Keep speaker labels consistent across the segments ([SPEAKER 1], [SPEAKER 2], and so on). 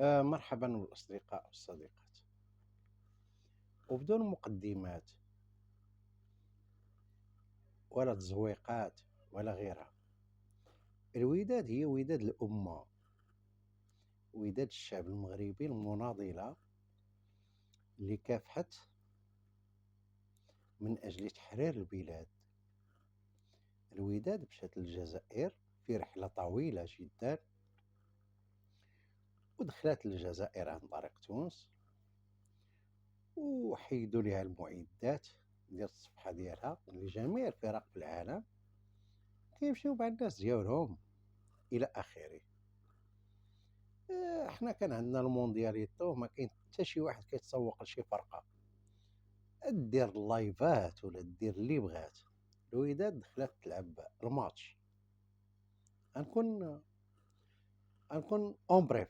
[SPEAKER 1] مرحبا بالأصدقاء والصديقات. وبدون مقدمات ولا تزويقات ولا غيرها، الوداد هي وداد الأمة، وداد الشعب المغربي المناضلة اللي كافحت من أجل تحرير البلاد. الوداد مشات للجزائر في رحلة طويلة جدا، ودخلت للجزائر عن طريق تونس، وحيدوا لها المعدات ديال الصفحة ديالها لجميع الفرق في العالم كيمشيو مع الناس ديالهم إلى آخره. حنا كان عندنا الموندياليتو، ما كاين حتى شي واحد كيتسوق لشي فرقة، دير اللايفات ولا دير اللي بغات. الوداد دخلت تلعب الماتش. غنكون اون بريف.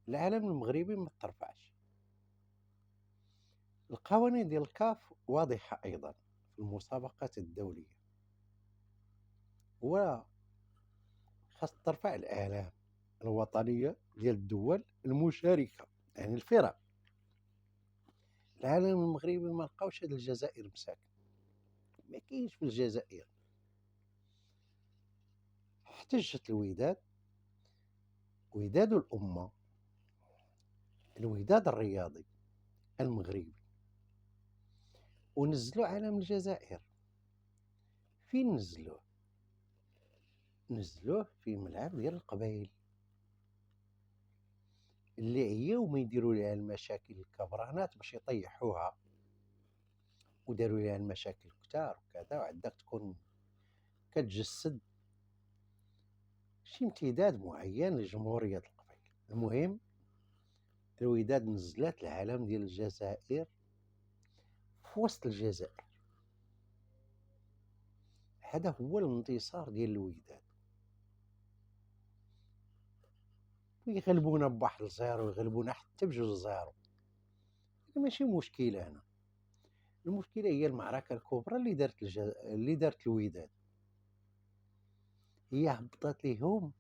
[SPEAKER 1] العالم المغربي ما ترفعش. القوانين ديال الكاف واضحة أيضا في المسابقات الدولية، وخاص ترفع الأعلام الوطنية ديال الدول المشاركة، يعني الفرق. العالم المغربي ما لقاوش هاد الجزائر مساكن، ما كاينش في الجزائر. احتجت الوداد، وداد الأمة، الوداد الرياضي المغربي، ونزلوا علم الجزائر. فين نزلوه؟ نزلوه في ملعب ديال القبائل، اللي عياو ما يديروا لها المشاكل الكبرانات باش يطيحوها، وداروا لها المشاكل كتار وكذا، وعندك تكون كتجسد شي امتداد معين لجمهورية القبائل. المهم، الوداد نزلت العلم ديال الجزائر في وسط الجزائر. هذا هو الانتصار ديال الوداد. ويغلبونا بواحد الزيرو، يغلبونا حتى بجوج زيرو، ماشي مشكلة. هنا المشكلة هي المعركة الكبرى اللي دارت الوداد. هي هبطت ليهم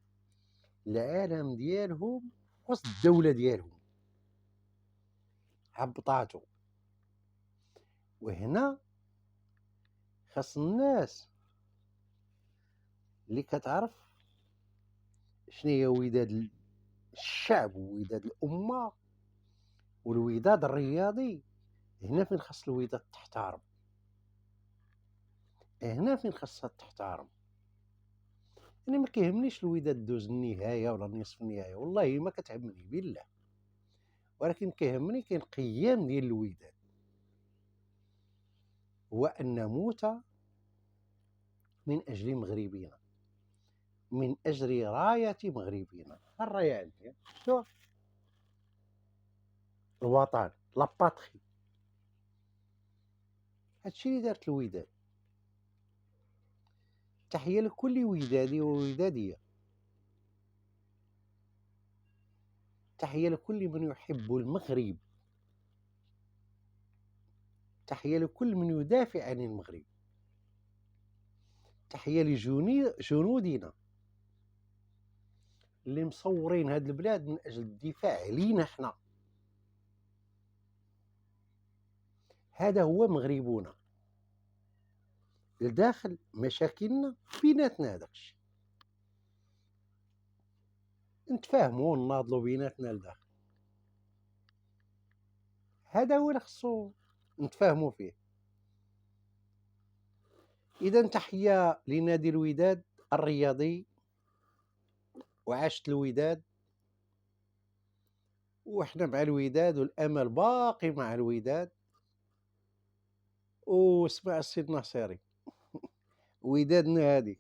[SPEAKER 1] العالم ديالهم وسط الدولة ديالهم، هبطاتو. وهنا خاص الناس اللي كتعرف شنو هي وداد الشعب ووداد الأمة والوداد الرياضي. هنا فين خاص الوداد تحتارم، هنا فين خاصها تحتارم. انا ما كيهمنيش الوداد دوز النهايه ولا نصف النهايه، والله ما كتعبني بالله، ولكن كيهمني كاين قيام ديال الوداد، هو ان نموت من اجل مغربنا، من اجل رايه مغربنا. الرايه عندي شوف، الوطن، لاباتري. هادشي اللي دارت الوداد. تحيه لكل ودادي ووداديه، تحيه لكل من يحب المغرب، تحيه لكل من يدافع عن المغرب، تحيه لجنودنا اللي مصورين هاد البلاد من اجل الدفاع علينا حنا. هذا هو مغربنا. لداخل مشاكلنا بيناتنا، هذاك الشيء نتفاهموا ونناضلوا بيناتنا لداخل. هذا هو اللي خصو نتفاهموا فيه. اذا تحيه لنادي الوداد الرياضي، وعاشت الوداد، وحنا مع الوداد، والامل باقي مع الوداد. واسمع السيد ناصري، ودادنا هادي